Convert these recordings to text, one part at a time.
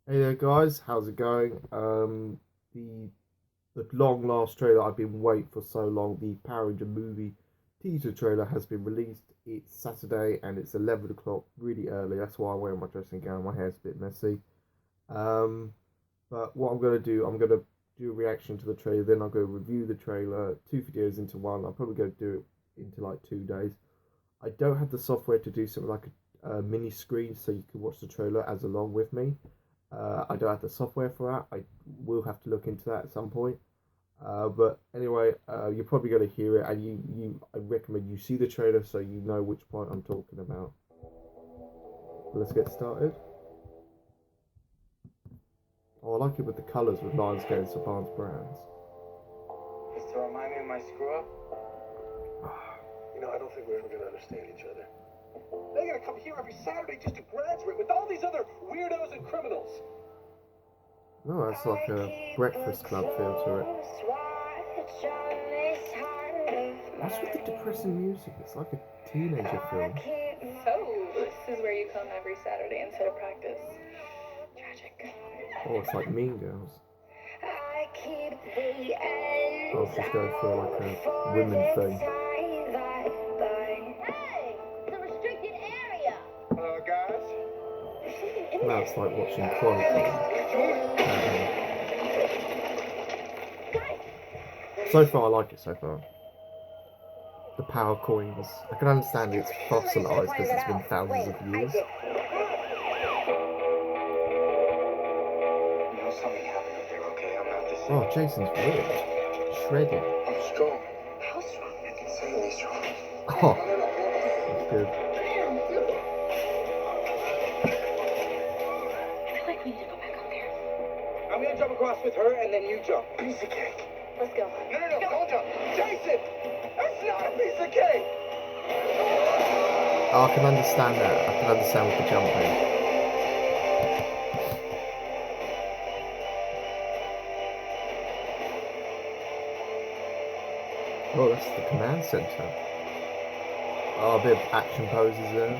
Hey there, guys. How's it going? The the long last trailer I've been waiting for so long, the Power Ranger movie teaser trailer has been released. It's Saturday and it's 11 o'clock, really early. That's why I'm wearing my dressing gown. My hair's a bit messy. Um, but what I'm gonna do, I'm gonna do a reaction to the trailer. Then I'll go review the trailer. Two videos into one. I'll probably go do it into like 2 days. I don't have the software to do something like a mini screen so you can watch the trailer as along with me. I don't have the software for that. I will have to look into that at some point. But anyway, you're probably going to hear it, and I recommend you see the trailer so you know which point I'm talking about. Let's get started. Oh, I like it with the colours with Lionsgate and Saban's brands. Just to remind me of my screw up? I don't think we're ever gonna understand each other. They gotta come here every Saturday just to graduate with all these other weirdos and criminals. No, that's like a Breakfast Club feel to it. What's with the depressing music? It's like a teenager film. So, this is where you come every Saturday instead of practice. Tragic. Oh, it's like Mean Girls. I was just going for like a women thing. Hey, it's a restricted area. Guys? Now it's like watching Chronicle. So far, I like it so far. The power coins. I can understand it's fossilized because it's been thousands of years. Something happened up there, okay? I'm not this. Oh, Jason's weird. Shredded. I'm strong. How strong? Insanely strong. Oh, that's good. I feel like we need to go back up there. I'm gonna jump across with her, and then you jump. Piece of cake. Let's go. No, don't jump. Jason! That's not a piece of cake! Oh, I can understand that. I can understand with the jumping. Oh, that's the command center. Oh, a bit of action poses there.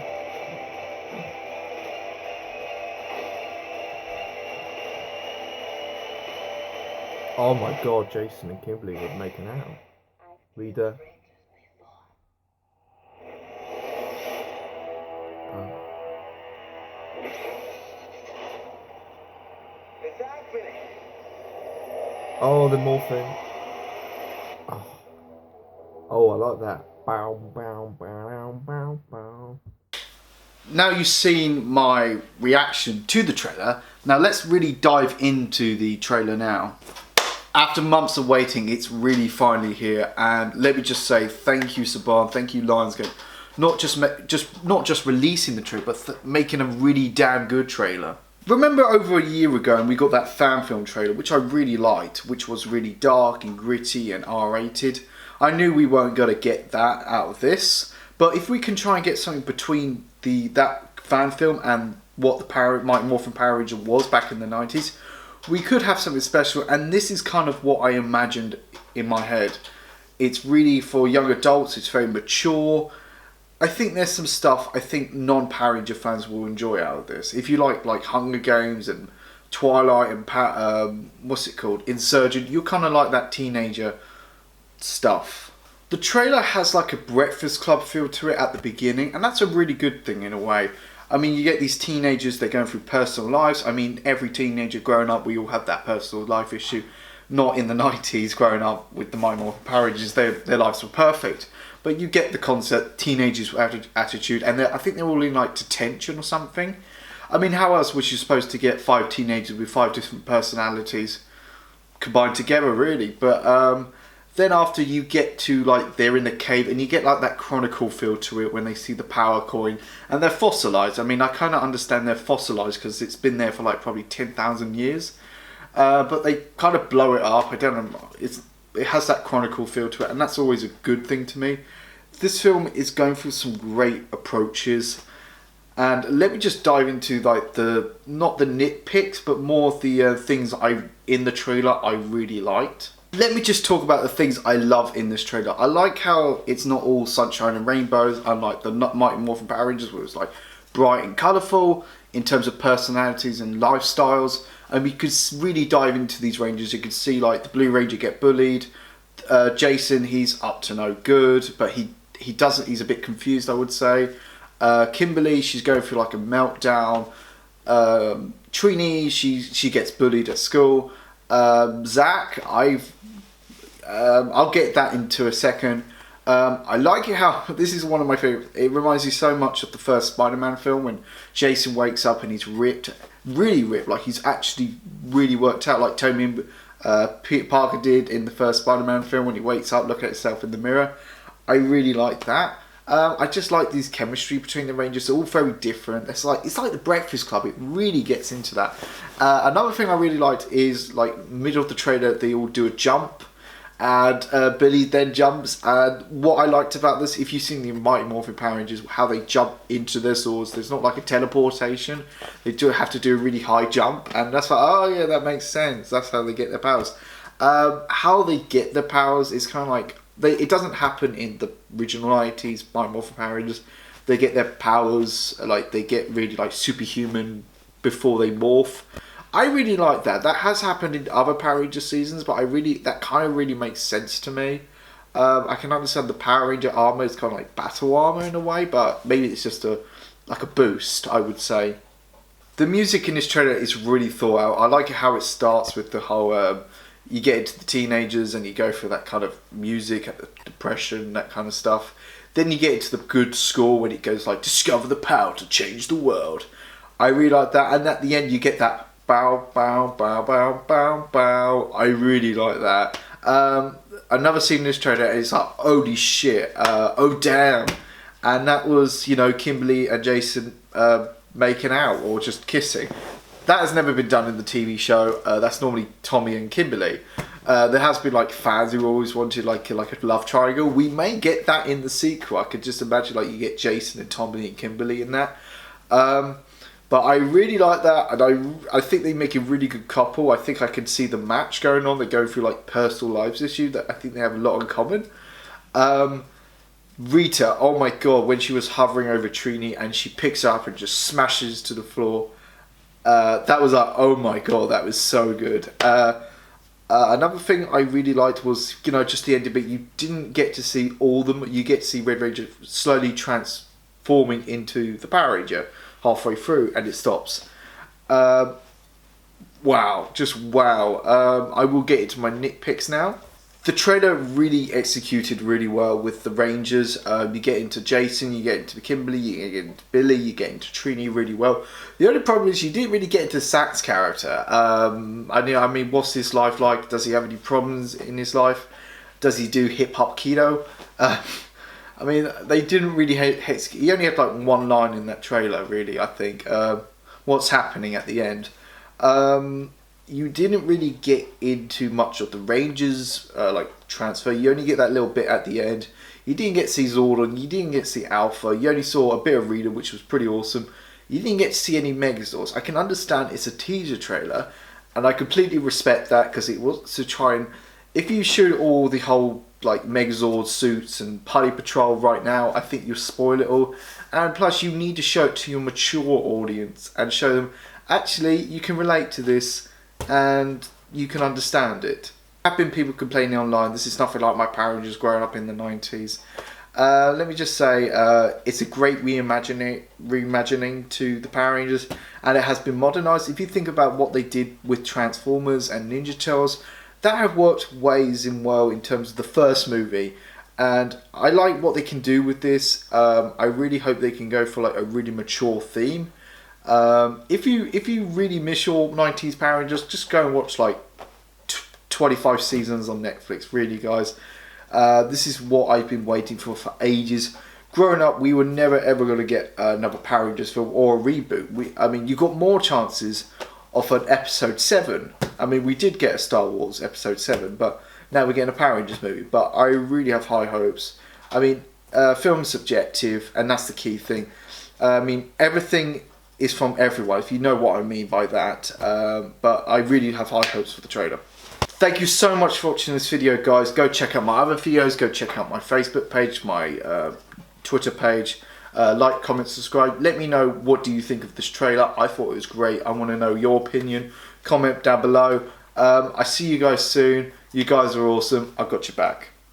Oh my god, Jason and Kimberly were making out. Reader. It's happening. Oh, the morphing. Oh. Oh, I like that. Bow, bow, bow, bow, bow. Now you've seen my reaction to the trailer, now let's really dive into the trailer now. After months of waiting, it's really finally here, and let me just say thank you Saban, thank you Lionsgate, not just releasing the trailer, but making a really damn good trailer. Remember over a year ago and we got that fan film trailer, which I really liked, which was really dark and gritty and R-rated. I knew we weren't going to get that out of this, but if we can try and get something between that fan film and what the Mighty Morphin Power Ranger was back in the 90s, we could have something special, and this is kind of what I imagined in my head. It's really for young adults, it's very mature. I think there's some stuff I think non-Power Ranger fans will enjoy out of this. If you like Hunger Games and Twilight and what's it called, Insurgent, you're kind of like that teenager stuff. The trailer has like a Breakfast Club feel to it at the beginning, and that's a really good thing in a way. I mean, you get these teenagers, they're going through personal lives. I mean, every teenager growing up, we all have that personal life issue. Not in the 90s, growing up with the Mighty Morphin Power Rangers, their lives were perfect. But you get the concept, teenagers with attitude, and I think they're all in like detention or something. I mean, how else was you supposed to get 5 teenagers with 5 different personalities combined together, really? But then after you get to like they're in a cave and you get like that Chronicle feel to it when they see the power coin and they're fossilized. I mean, I kind of understand they're fossilized because it's been there for like probably 10,000 years. But they kind of blow it up. I don't know. It has that Chronicle feel to it, and that's always a good thing to me. This film is going through some great approaches, and let me just dive into like not the nitpicks, but more the things in the trailer I really liked. Let me just talk about the things I love in this trailer. I like how it's not all sunshine and rainbows, unlike the Mighty Morphin Power Rangers, where it's like bright and colourful. in terms of personalities and lifestyles. And you could really dive into these Rangers. You could see like the Blue Ranger get bullied. Jason, he's up to no good, but he doesn't. He's a bit confused, I would say. Kimberly, she's going through like a meltdown. Trini, she gets bullied at school. Zach, I'll get that into a second. I like it how this is one of my favorite. It reminds me so much of the first Spider-Man film when Jason wakes up and he's ripped, really ripped, like he's actually really worked out, like Tobey Peter Parker did in the first Spider-Man film when he wakes up, looking at himself in the mirror. I really like that. I just like this chemistry between the Rangers. They're all very different. It's like the Breakfast Club. It really gets into that. Another thing I really liked is like middle of the trailer, they all do a jump. And Billy then jumps, and what I liked about this, if you've seen the Mighty Morphin Power Rangers, how they jump into their swords, there's not like a teleportation, they do have to do a really high jump, and that's like, oh yeah, that makes sense, that's how they get their powers. How they get their powers is kind of like, it doesn't happen in the original 90s Mighty Morphin Power Rangers. They get their powers, like they get really like superhuman before they morph. I really like that. That has happened in other Power Ranger seasons, but that kind of really makes sense to me. I can understand the Power Ranger armor is kind of like battle armor in a way, but maybe it's just like a boost, I would say. The music in this trailer is really thought out. I like how it starts with the whole, you get into the teenagers and you go for that kind of music, depression, that kind of stuff. Then you get into the good score when it goes like, discover the power to change the world. I really like that, and at the end you get that bow, bow, bow, bow, bow, bow. I really like that. Another scene in this trailer is like, holy shit, oh damn. And that was, you know, Kimberly and Jason making out or just kissing. That has never been done in the TV show. That's normally Tommy and Kimberly. There has been like fans who always wanted like a love triangle. We may get that in the sequel. I could just imagine like you get Jason and Tommy and Kimberly in that. But I really like that, and I think they make a really good couple. I think I can see the match going on. They go through like personal lives issue that I think they have a lot in common. Rita, oh my god, when she was hovering over Trini and she picks her up and just smashes to the floor. That was like, oh my god, that was so good. Another thing I really liked was, you know, just the end of it. You didn't get to see all of them. You get to see Red Ranger slowly transforming into the Power Ranger halfway through, and it stops. Wow, just wow. I will get into my nitpicks now. The trailer really executed really well with the Rangers. You get into Jason, you get into Kimberly, you get into Billy, you get into Trini really well. The only problem is you didn't really get into Zach's character. I mean, what's his life like? Does he have any problems in his life? Does he do hip-hop keto? I mean, they didn't really he only had like one line in that trailer, really, I think. What's happening at the end. You didn't really get into much of the Rangers, like, transfer. You only get that little bit at the end. You didn't get to see Zordon. You didn't get to see Alpha. You only saw a bit of Rita, which was pretty awesome. You didn't get to see any Megazords. I can understand it's a teaser trailer, and I completely respect that, because it was to try and... If you shoot all the whole like Megazord suits and Putty Patrol right now, I think you'll spoil it all. And plus you need to show it to your mature audience and show them, actually, you can relate to this and you can understand it. There have been people complaining online, this is nothing like my Power Rangers growing up in the 90s. Let me just say, it's a great reimagining to the Power Rangers, and it has been modernised. If you think about what they did with Transformers and Ninja Turtles, that have worked ways in well in terms of the first movie, and I like what they can do with this. I really hope they can go for like a really mature theme. If you really miss your 90s Power Rangers, just go and watch like 25 seasons on Netflix. Really, guys, this is what I've been waiting for ages. Growing up, we were never ever going to get another Power Rangers film or a reboot. I mean, you got more chances of an episode 7. I mean, we did get a Star Wars episode 7, but now we're getting a Power Rangers movie. But I really have high hopes. I mean, film's subjective, and that's the key thing. I mean, everything is from everyone, if you know what I mean by that. But I really have high hopes for the trailer. Thank you so much for watching this video, guys. Go check out my other videos. Go check out my Facebook page, my Twitter page. Like, comment, subscribe. Let me know, what do you think of this trailer? I thought it was great. I want to know your opinion. Comment down below. I see you guys soon. You guys are awesome. I've got your back.